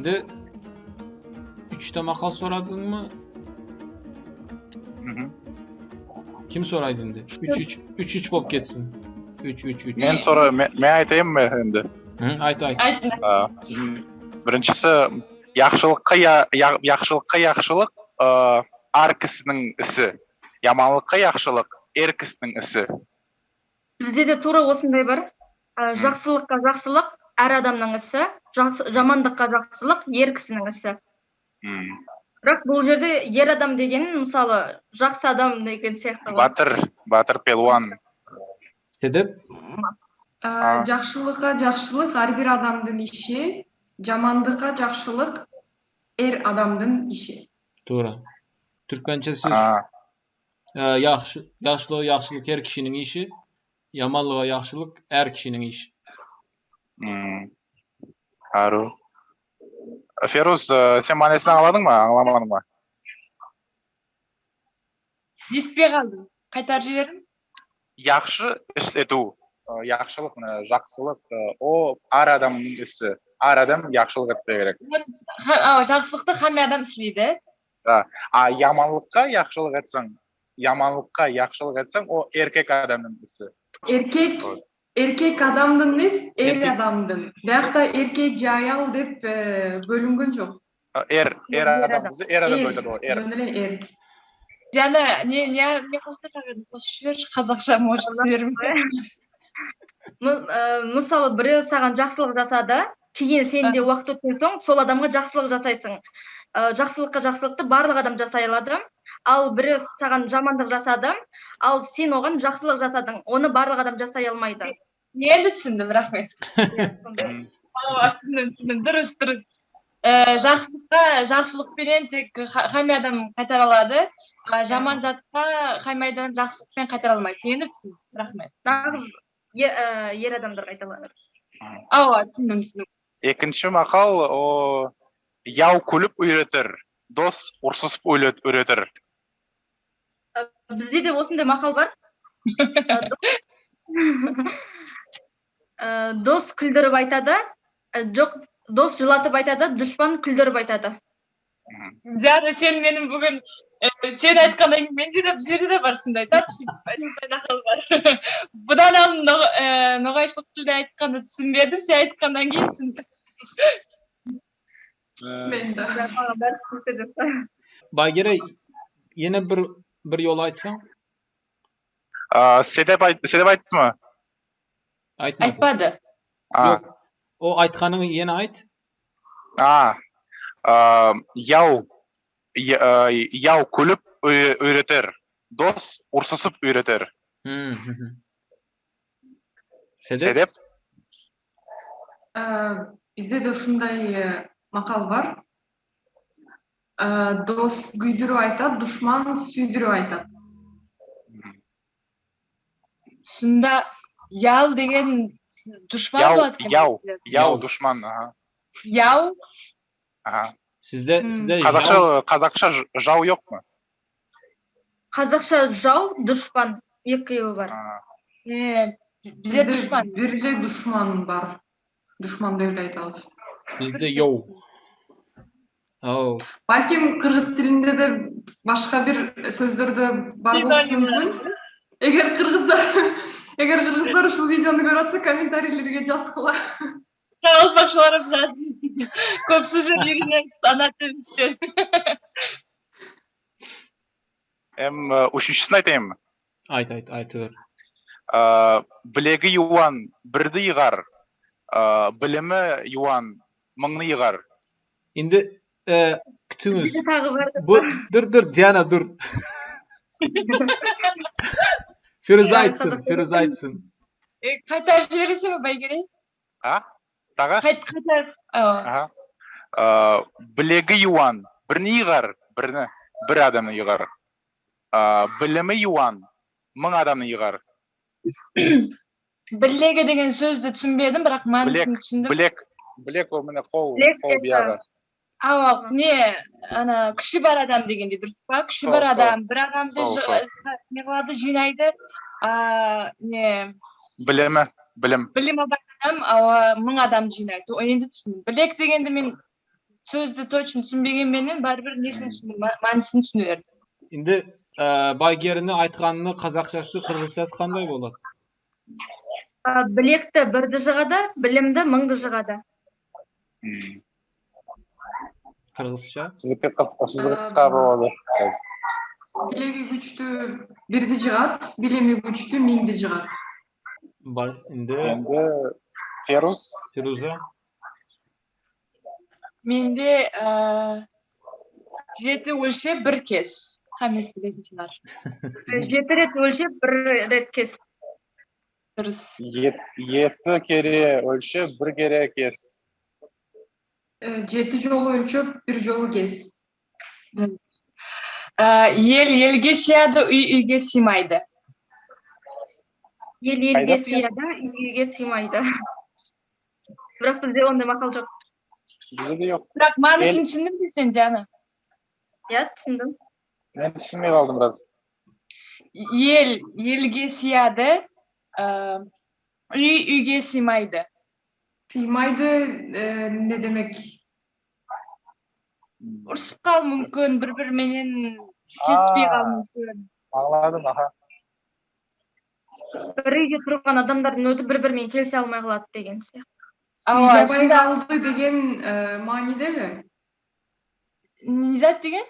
Endi 3 ta maqal so'radingmi? Kim so'raydi endi? 3 bo'lib ketsin. 3. Men aytayınmı endi? Ayt. Birinchisi yaxshilikqa yaxshilik har kishining isi. Yomonlikqa yaxshilik er kishining isi. Bizde de тура осындай бар. Жақсылыққа жақсылық әр адамның ісі, жамандыққа жақсылық ер кісінің ісі. Бірақ бұл жерде ер адам деген мысалы жақсы адам деген сияқты ғой. Батыр пелуан. Себеп? Жақсылыққа жақсылық әрбір адамдың іші, жамандыққа жақсылық er адамдың іші. To'g'ri. Turkmancha siz yaxshilik er kishining ishi, yomonlik yaxshilik er kishining ishi. Haru. Feruz, sen ma'nosini anglading mi? Anglamading mi? Естпей қалдым. Қайтарып жіберім? Yaxshi ish etu. Yaxshilik, жақсылық, o har адамның ісі. Har адам yaxshilik etmesi керек. Жақсылықты қандай адам істейді? Yamanlıkka yaxshilik etsang, o erkek adamның ісі. Erkek adamdın nes, er adamdın. Deyaqta erkek jayal deb bölünген жоқ. Er adam bizi er adam ötedi o. Er. Жаңа не қосып жібер, қазақша может жіберім. Мысалы біреу саған жақсылық жасады, кейін сен де уақыт өткен соң сол адамға жақсылық жасайсың. Жақсылыққа жақсылықты барлық адам жасай алады. Ал біреу саған жамандық жасады, ал сен оған жақсылық жасадың. Оны барлық адам жасай алмайды. Енді түсіндім, рахмет. Түсіндім, дұрыс. Жақсылықпенен тек қай адам қайтара алады, жаман затқа қай адам жақсылықпен қайтара алмайды. Енді түсіндім, рахмет. Ер адамдар қайта алады. Түсіндім. Екінші мақал, яу күліп үйретір, дос ұрсысып үйретір. Бізде де осындай мақал бар. Дос күлдіріп айтады, жоқ, дос жылатып айтады, дұшпан күлдіріп айтады. Жаңа сен менің бүгін сен айтқаннан кейін менде де бұл жерде де бар сондай мақал бар. Бұдан алдын ноғайшылық тілде айтқанды түсінбедім, сен айтқаннан кейін түсіндім. Bagire, yine bir yol aytsan? Sedep aytdı mı? Айтпады. Yok. O aytkanını yine ayt. Яу күліп үйретер, дос ұрсысып үйретер. Sedep? Bizde de şunday maqal var. Dost güydürü aytad, düşman süydürü aytad. Сонда яу деген дұшпан болады екен. Яу дұшман. Яу? Sizde Қазақша жау yok mu? Қазақша жау, дұшпан екеуі бар. Bizde дұшпан. Birde düşman var. Düşman da öyle aytабыз. bizde yow. Balkim Kırgız tilinde de başka bir sözlerde var болушу мүмкүн. Eğer Kırgızlar şu videonu görürse kommentariylerge жазгыла. Çalpakçılarım жазсын. Көп сөздер үйренеміз, ана тілімізден. Үшіншісін айтайын мı? Ayt. Білегі юан бірді иғар, білімі юан мыңны иғар. Şimdi kütünüz. Bir tағы бар. Dur Diana dur. Firuz aytsın. Қайтар жібересің бе Байгере? Тағы? Қайтар. Білегі юан бірні иғар, бір адамны иғар. Білімі юан мың адамны иғар. Білегі деген сөзді түсінбедім, бірақ мәнісін түсіндім. Білек ол міне қол бияғы. Күші бар адам дегенде дұрыс па? Күші бар адам, бір адамды не қылады, жинайды. Білімі бар адам, мың адам жинайды. Енді түсіндім. Білек дегенді мен сөзді точно түсінбегенменен бәрібір несін мағынасын түсіне бердім. Şimdi Bayger'ini aytганını қазақшасы, қырғызшасы қандай болады? Білекті бірді жығады, білімді мыңды жығады. Қырғызша. Сіздікі қысқа болады. Білегі күчтүү бирди жыгат, билеми күчтүү миңди жыгат. Şimdi Енді Ферус. Firuza. Менде 7 өлшеп бір кес. Хамесі дейтін шығар. 7 рет өлшеп, 1 рет кес. Дұрыс. 7 kere ölçüp 1 kere kes. 7 жолу өлчөп, 1 жолу кес. Ел елге сыяды, үй үйге сыймайды. Ел елге Қайда сыяды, үй үйге сыймайды. Бірақ бізде ондай мақал жоқ. Bizde de yok. Бірақ мағынасын түсіндің бе сен, Диана? Иә, түсіндім. Ben düşünmeye kaldım biraz. Ел елге сыяды, үй үйге сыймайды. Сыймайды не демек? Ұрысып қалу мүмкін, бір-біріменен келіспей қалу мүмкін. Anladım aha. Бір үйде тұрған адамдардың өзі бір-бірімен келісе алмай қалады деген сияқты. Ауа, Сыйлабай сонда қалды деген мааниде ме? не зат деген?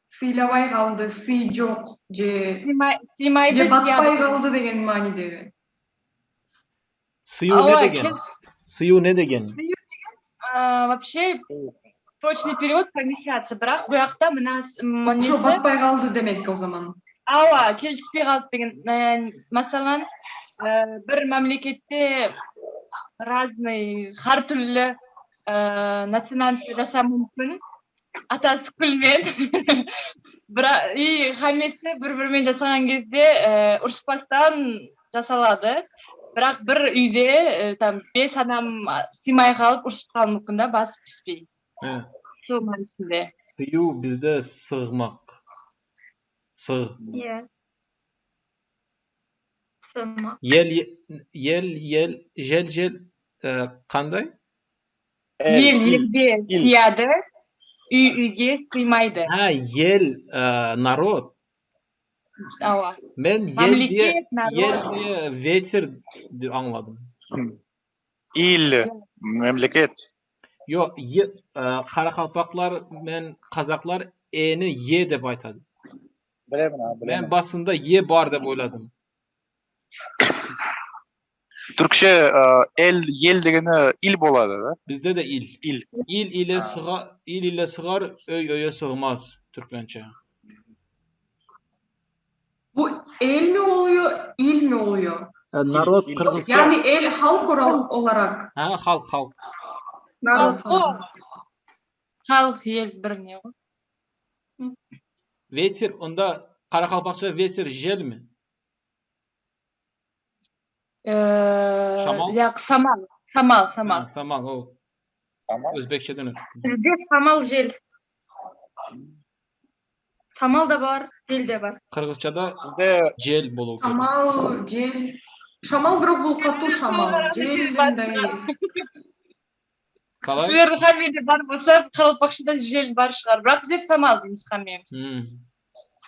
Сыйлабай қалды, сый жоқ, же Сыймайды, батпай сыяды. қалды деген мааниде ме? Сыю ne деген? Сыю не деген? Вообще, точный перевод помещаться, бірақ бұл жақта мына Ошо несі, батпай қалды демек о zaman. ауа, келіспей қалды деген. Масалан, бір мемлекетте разный, har түрлі национальность жасау мүмкін. Атасы күлмен. И хамесі бір-бірімен жасаған кезде ұрыспастан жасалады. Бірақ бір үйде 5 адам сыймай қалып ұрысып қалуы мүмкін да, басы піспей. Сол мағынасында. Сыю bizde sığmak. Sığ. Иә. Сыйма. Jel қандай? Ел елге сыяды, үй үйге сыймайды. Ha, народ. Ауа. Ben Мемлекет, народ. yel diye ветер anladım. İl, memleket. Yok, Қарақалпақлар мен қазақтар eni ye deb aytadi. Bilemin ha, bilemin. Ben basında ye бар deb o'yladim. Türkçe el degeni il болады, да? Bizde de il. Il. Il ile sığar, öy öye sığmaz Türkmençe. Bu el mi oluyor, il mi oluyor? Narod il. Kırgızca. Yani el halk olarak. Ha, halk. Народ. Халық ел біріне ғой. Ветер, onda Қарақалпақша ветер жел mi? Шамал? Яқ, самал. Ha, samal o. Tamam. Özbekçeden ötürü. Бізде самал жел. Самал да бар, жел де бар. Kırgızçada Sizde jel болу керек. Шамал, жел. Шамал бирок бул катуу шамал. Жел мындай. Қалай? Сіздердің хамиде бар болса, Қарақалпақшада жел бар шығар. Бірақ біздер самал дейміз хамиеміз.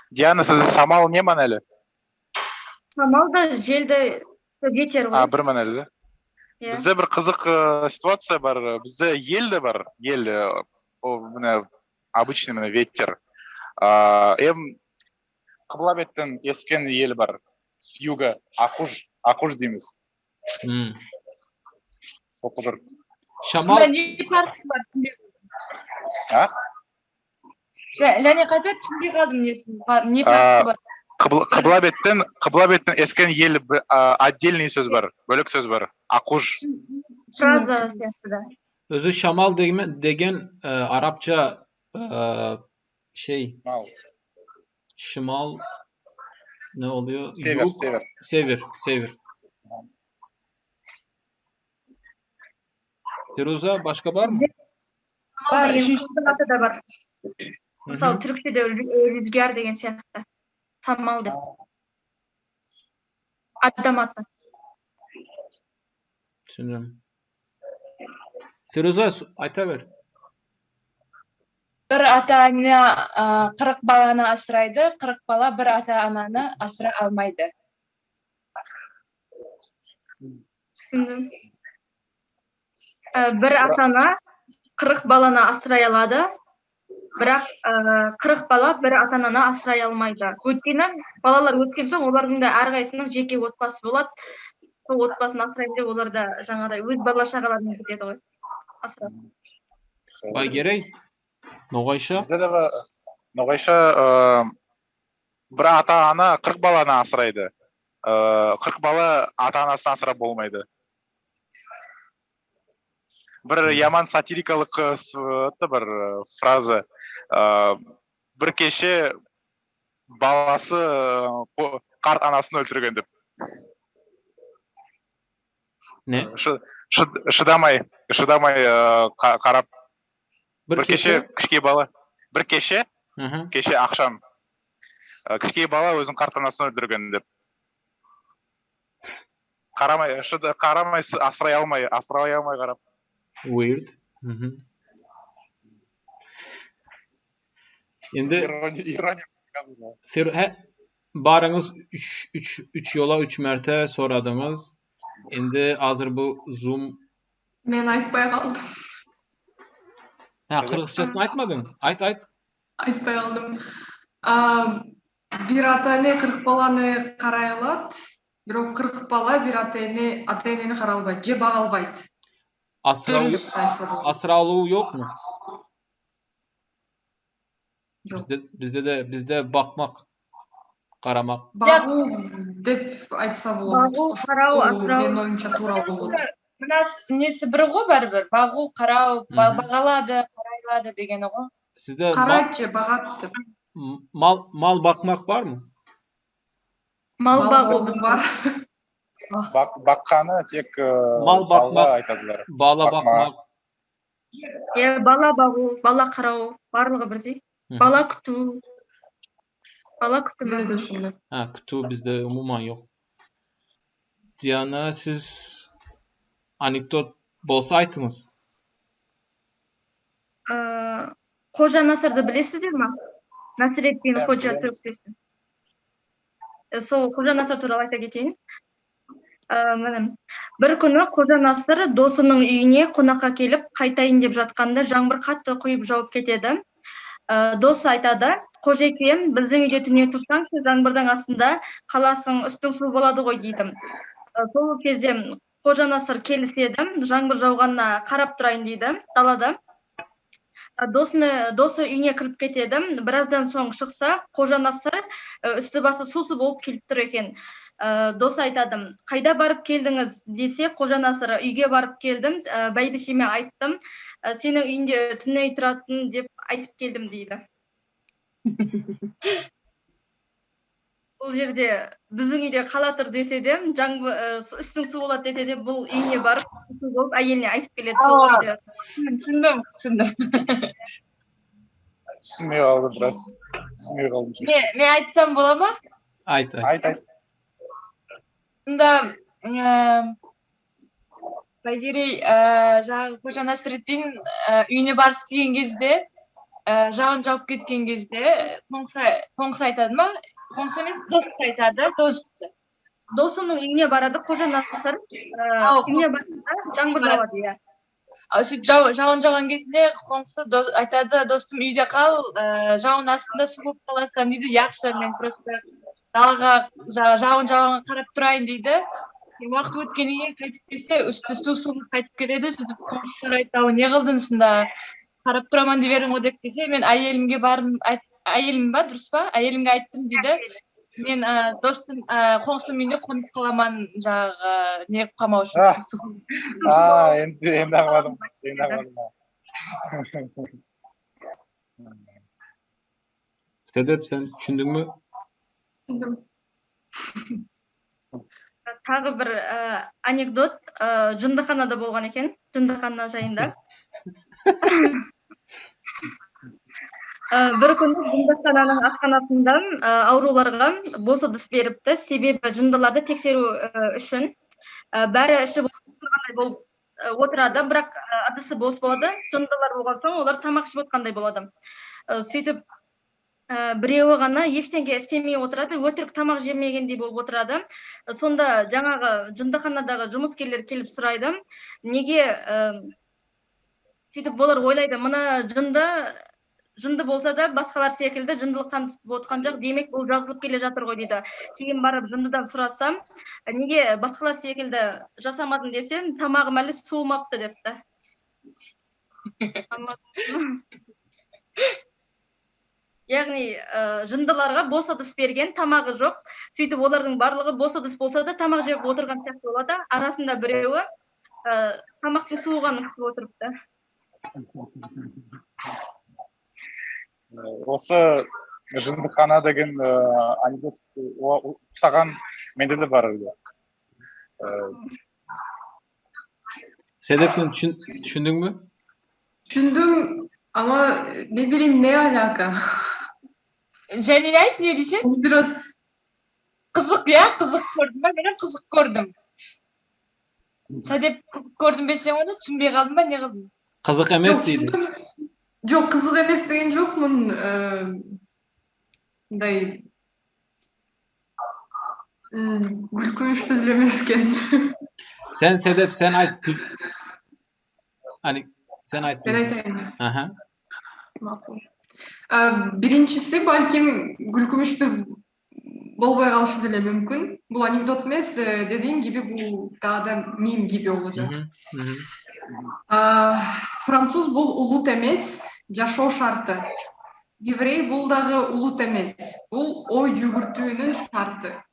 Диана, sizde samal ne maneli? Самал да жел де ветер Ha, ғой. bir maneli. Иә. Bizde bir kızık situatsiya var. Bizde yel de var. Yel, o mine обычный mine ветер. Em kıbla betten esken yel var. С юга, Акуш дейміз. Sokudur. Şamal, Сонда не farkı var? Ha? Және қайта түсінбей қалдым несін. Не farkı var? Kıbla betten esken yel отдельный söz var. Bölük söz var. Акуш. Фраза сияқты да. özü şamal degen Arapça şimal ne oluyor? Sever, Yok. sever. Sever. Firuza başka var mı? Самал деген қыздың аты да бар. Мысалы түрікшеде рүзгар деген сияқты. Самал деп. Адам аты. Düşünüyorum. Firuza ayta ver. Bir ata-ana 40 balаны asraydı, 40 bala bir ata-anаны asra almaydı. Түсіндім. Bir ата-ана 40 баланы асырай алады, бірақ 40 бала бір ата-ананы асырай алмайды. Өйткені балалар өскен соң олардың да әрқайсысының жеке отбасы болады. Сол отбасын асырайын деп олар да жаңағыдай өз бала-шағаларын күтеді ғой. Асырап. Байгерей, ноғайша? Bizde de var. Noğaşa bir ata-ana 40 balаны asıraydı. 40 bala ata-anasını asırap olmaydı. Bir yaman satirikalık bir frazı. Bir kişi balası kart anasını öldürgen dep. Ne? Шыдамай қарап Bir bir kişi kişki bala bir kişi Hı. kişi akşam kişki bala özün kart anasını öldürgen dep. Qaramay asray almay qarap. Weird. Hı. Endi İroniya. barınız 3 yola 3 mərtə soradınız. Endi hazır bu Zoom Мен айтпай қалдым. Qırğızcasını aytmadın. Ayt. Айтпай қалдым. Bir ата-эне 40 баланы қарай алады, бирок 40 бала bir ата-энени карай албайт, же бага албайт. Asralığı yok mu? Yok. Bizde bakmak, qaramak. Багуу деп айтса болот. Багуу, кароо, асыроо. Менин оюмча туура болот. Мына несі бір ғой бәрібір. Бағу, қарау, бағалады, қарайлады дегені ғой. Sizde Карайт же багат деп. mal bakmak var mı? Мал багуу бар. Bakkаны tek Mal bakmak, balga aytadılar. bala bakmak. бала багуу, бала кароо барлығы бірдей. Бала күтүү. Bizde de ошондой. Kutu bizde umuman yok. Diana, siz anekdot bolsa aytыңыз. Қожа Насырды білесіздер ме? Насыретдин Қожа Түрксесі. Сол Қожа Насыр туралы айта кетейін. Бір күні Қожа Насыр досының үйіне қонаққа келіп қайтайын деп жатқанда жаңбыр қатты құйып жауып кетеді. Досы айтады, қожекем, біздің үйде түнеу тұрсаңшы, жаңбырдың астында қаласың, үстің су болады ғой дейді. Сол кезде Қожа Насыр келіседі, жаңбыр жауғанына қарап тұрайын дейді, далада. Досы үйіне кіріп кетеді. Біраздан соң шықса, Қожа Насыр үсті басы сусу болып келіп тұр екен. Досы айтады, қайда барып келдіңіз десе, Қожа Насыр үйге барып келдім, бәйбішеме айттым, сенің үйінде түней тұратын деп айтып келдім дейді. Бұл жерде біздің үйде қала тұр десе де, үстің су болады десе де, бұл үйіне барып су болып әйеліне айтып келеді. Сол үйде. Түсіндім. Түсінбей қалдым біраз. Түсінбей қалдым. Мен айтсам бола ма? Ayt. Мұнда Байгерей жаңағы Қожа Насыретдин үйіне барыс келген кезде, жауын жауып кеткен кезде қоңсы айтады ма? Қоңсы емес, дос айтады, Досының үйіне барады Қожа Насыр. Үйіне барады, жаңбыр жауады, иә. Жауын жауған кезде қоңсы айтады, достым үйде қал, жауын астында су болып қаласың дейді, яқшы, мен просто далаға жауын жауғанға қарап тұрайын дейді. Уақыт өткеннен қайтып келсе, үсті су қайтып келеді, сөйтіп қоңсы сұрайды, не қылдың сонда, қарап тұраман деп едің ғой деп келсе, мен әйелімге барым, әйелім ба, дұрыс па? Әйелімге айттым дейді. Мен достым қоңсым үйінде қонып қаламан жаңағы не қамау үшін. Енді аңладым. Sedep, sen düşündün mü? Тағы бір анекдот жындыханада болған екен, жындыхана жайында. Бір күні жындыхананың асханасында ауруларға бос ыдыс беріпті, себебі жындыларды тексеру үшін. Бәрі ішіп отырғандай болып отурады, бирок адысы бос болот. Жындылар болгон соң олар тамак ишип аткандай болот. Сөйтүп бирөө гана эчтеке истемей отурат, өтүрүк тамак жемегендей болуп отурат. Сонда жаңагы жындыканадагы жумушкерлер келип сурайды, неге сөйтүп болор ойлойт, мына жынды болса да башкалар секилди жындылыктан туtup аткан жок, демек бул жазылып келе жатыр го дейт. Кийин барып жындыдан сурасам, неге башкалар секилди жасамадың десем, тамагым эле суумапты депти. Ягни жындыларга бос ыдыс берген, тамагы жок. Сөйтүп олардын барлыгы бос ыдыс болсо да тамак жеп отурган сыяктуу болот. Арасында бирөө тамактын сууганын күтүп отурупту. Осы жындыхана деген анекдот ұқсаған менде де бар. Sedef'ten düşündün mü? Düşündüm ama ne bileyim ne alaka. Jalil ayt, ne diyeceksin? Biraz Kızık ya, kızık gördüm. Ben kızık gördüm. Sadep kızık gördüm desem onu düşünmeye kaldım ben ne kızım. Kızık yok emes deydi. düşündüm. Yok kızıl emes degan jokmun. Day gülkümüştü dilemesken. Sen Sedef sen ayt. Hani sen ayt. Ben aytayım. Aha. Makul. Birincisi balkim gülkümüştü bolbay kalışı dile mümkün. Bu anekdot emes, dediğim gibi bu daha da meme gibi olacak. Fransız bul ulut emes, жашоо шарты. Еврей бул дагы улут эмес. Бул ой жүгүртүүнүн шарты.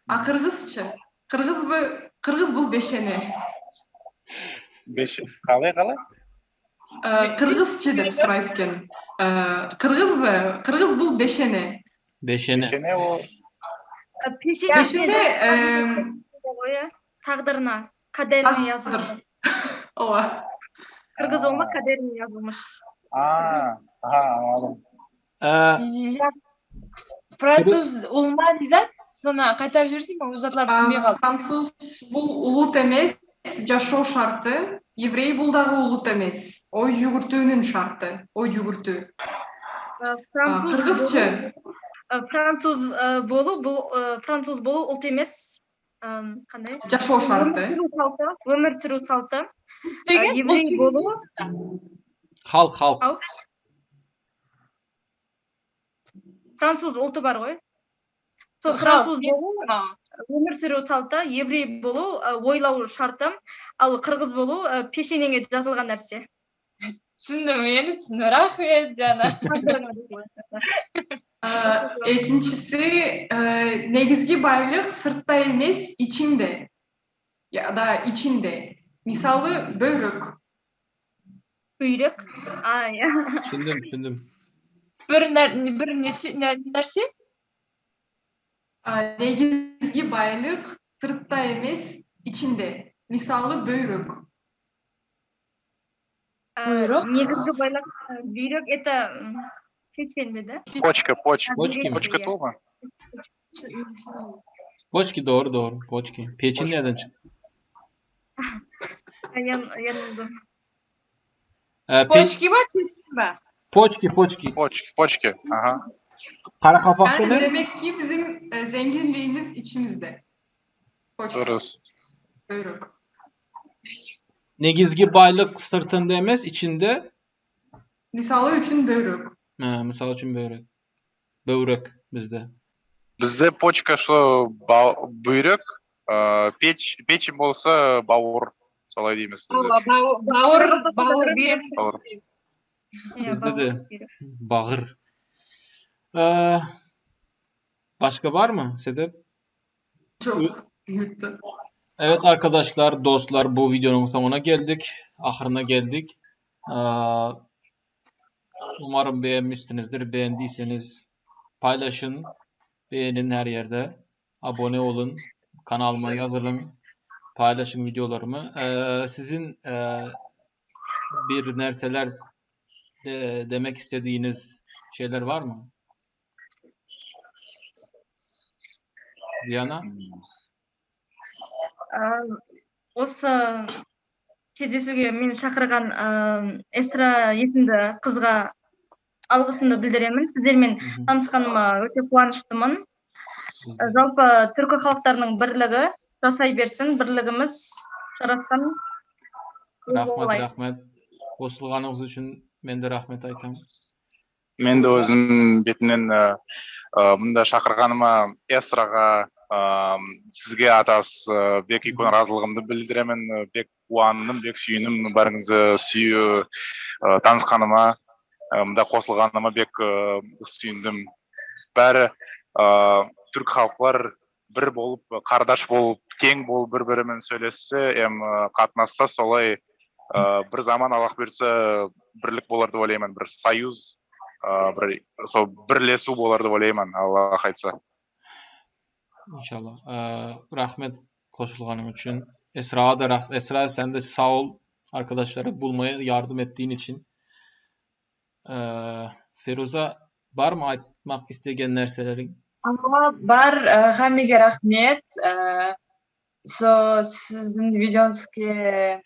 Кыргызчы? Кыргыз бул бешене. Қалай? Кыргызчы деп сурайт экен. Кыргызбы? Кыргыз бул бешене. Beşene. Бешене о. Бешене тагдырына, кадерине жазылган. Ооба. Кыргыз болма, кадерине жазылмыш. Anladım. Fransız olma diyecek, sonra kaytar жүрсің бе, узатлар түсінбей қалды. Француз бул улут эмес, жашоо шарты. Еврей бул дагы улут эмес. Ой жүгүртүүнүн шарты. Ой жүгүртүү. Кыргызчы? Француз болуу улут эмес. Кандай? Жашоо шарты. Өмүр сүрүү салты. Еврей болуу Halk. Француз улту бар ғой. Сол француз болуу өмүр сүрүү салты, еврей болуу ойлоо шарты, ал кыргыз болуу пешенеңе жазылган нерсе. Түсіндім, мені түсіндім. Рахмет, Жана. Экинчиси, негизги байлык сыртта эмес, ичинде. Ya da içinde. Misалы böyrek. Böyrek. Düşündüm. Bir nersi? Negizgi baylık sırtta emes, içinde. Misалы böyrek. Негизги байлык бөйрөк это печень да? Почка. Почки. Почка то mu? Poçki doğru. Poçki. Peçin nereden çıktı? Yanıldım. Почки var, peçin var. Poçki. Aha. Kara kapakta Yani ne? demek ki bizim zenginliğimiz içimizde. Počka. Duruz. Böyrek. Negizgi baylık sırtında emez, içinde. Misалы üçün böyrek. Misal için börek. Börek bizde. Bizde почка şu buyuruk, peçin bolsa bavur. Solay deymiz bizde. Bağır bir. Bizde de bağır. Başka var mı Sedef? Çok. Evet arkadaşlar, dostlar, bu videonun sonuna geldik. Ahırına geldik. Umarım beğenmişsinizdir. Beğendiyseniz paylaşın. Beğenin her yerde. Abone olun. Kanalıma yazılın. Paylaşın videolarımı. Sizin bir nerseler demek istediğiniz şeyler var mı? Diana? Осы кездесуге мени шақырған Эстра есімді қызға алғысымды білдіремін. Сіздермен танысқаныма өте қуаныштымын. Жалпы түркі халықтарының бірлігі жасай берсін, бірлігіміз жарасқан. Рахмет. Қосылғаныңыз үшін мен де рахмет айтамын. Мен де өзім бетімнен мұнда шақырғаныма Эстраға, сізге атас бек үлкен разылығымды білдіремін. Бек қуандым, бек сүйіндім барыңызды сүйі танысқаныма, мұнда қосылғаныма бек сүйіндім. Бәрі түрк халықтар бір болып, қардаш болып, тең болып бір-бірімен сөйлессе, қатынасса солай бір заман Аллах берсе бірлік болар деп ойлаймын, бір союз, сол бірлесу болар деп ойлаймын, Аллах айтса. İnşallah. Rahmet koşulganım için. Esra'ya da rahmet. Esra sen de sağ ol arkadaşları bulmaya yardım ettiğin için. Feruza var mı aytmak istеген нәрселерің? Бар, хаммеге рахмет. Сіздің видеоңызге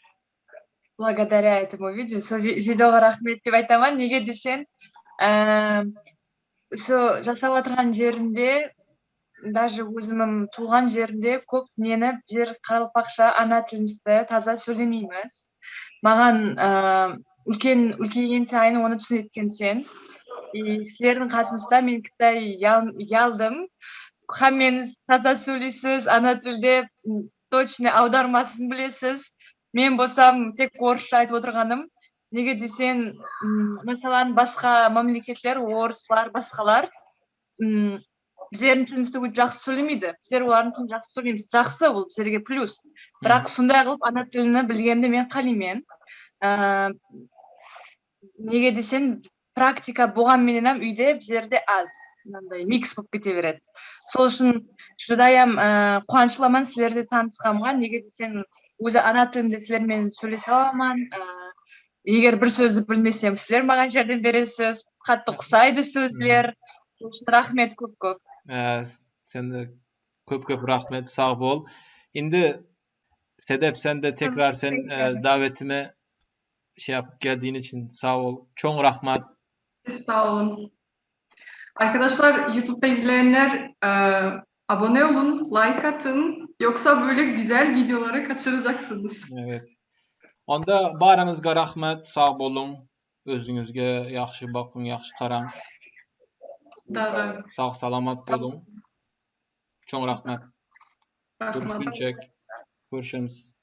благодаря этому видео, видеоға рахмет деп айтамын. Неге десең, жасап отырған жерімде, даже өзімнің туған жерімде көп нені жер қарақалпақша ана тілімізді таза сөйлемейміз. Маған үлкейген сайын оны түсінеткен сен. Сіздердің қасыңызда мен кіттай ялдым. Хаммеңіз таза сөйлейсіз, ана тілде точно аудармасын білесіз. Мен болсам тек орысша айтып отырғаным. Неге десең, мысалы басқа мемлекеттер, орыслар, басқалар біздердің тілімізді өте жақсы сөйлемейді. Біздер олардың тілін жақсы сөйлейміз. Жақсы, ол біздерге плюс. Бірақ сондай қылып ана тілін білгенді мен қалаймын. Неге десең, практика болғанменен үйде біздерде аз. Микс болып кете береді. Сол үшін жудайым қуанышламын сіздерді танысқанға. Неге десең, өзі ана тілінде сіздермен сөйлесе аламын. Егер бір сөзді білмесем, сіздер маған жәрдем бересіз. Қатты ұқсайды сөздер. Сол үшін рахмет көп-көп. Sen de köp rahmet, sağ ol. Şimdi Sedef sen de tekrar davetime yapıp geldiğin için sağ ol. Çok rahmet. Sağ olun. Arkadaşlar YouTube'da izleyenler abone olun, like atın. Yoksa böyle güzel videoları kaçıracaksınız. Evet. Onda barınızga rahmet, sağ olun. Özünüzge yaxşı bakın, yaxşı qarang. Sağ salamat olun. Çok rahmet. Görüşkünçek. Görüşürüz.